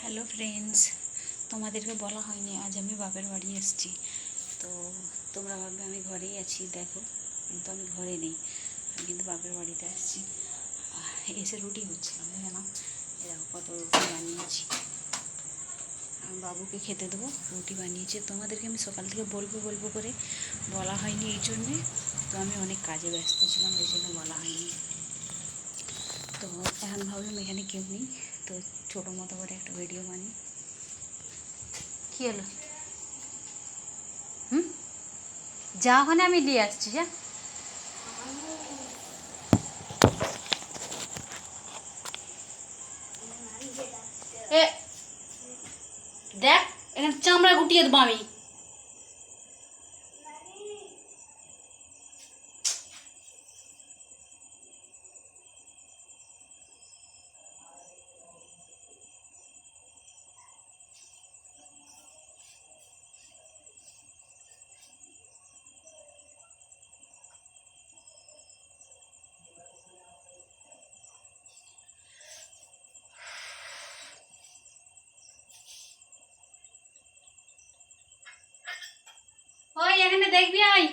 Hello friends, তোমাদেরকে বলা হয়নি আজ আমি বাপের বাড়ি এসেছি। তো তোমরা ভাববে আমি ঘরেই আছি, দেখো কিন্তু আমি ঘরে নেই, আমি কিন্তু বাপের বাড়িতে আসছি। এসে রুটি হচ্ছিলাম, বুঝে না, এরকম কত রুটি বানিয়েছি, আমি বাবুকে খেতে দেবো। রুটি বানিয়েছি, তোমাদেরকে আমি সকাল থেকে বলবো বলবো করে বলা হয়নি এই জন্যে, তো আমি অনেক কাজে ব্যস্ত ছিলাম, এই জন্য বলা হয়নি। তো এখন ভাবলাম এখানে কেউ নেই, তো ছোটো মতো করে একটা ভিডিও বানিয়ে। কী হলো? যা ওখানে আমি নিয়ে আসছি, যা। এ দেখ, এখানে চামড়া গুটিয়ে দেবো আমি। ওই এখানে দেখবি, আয়।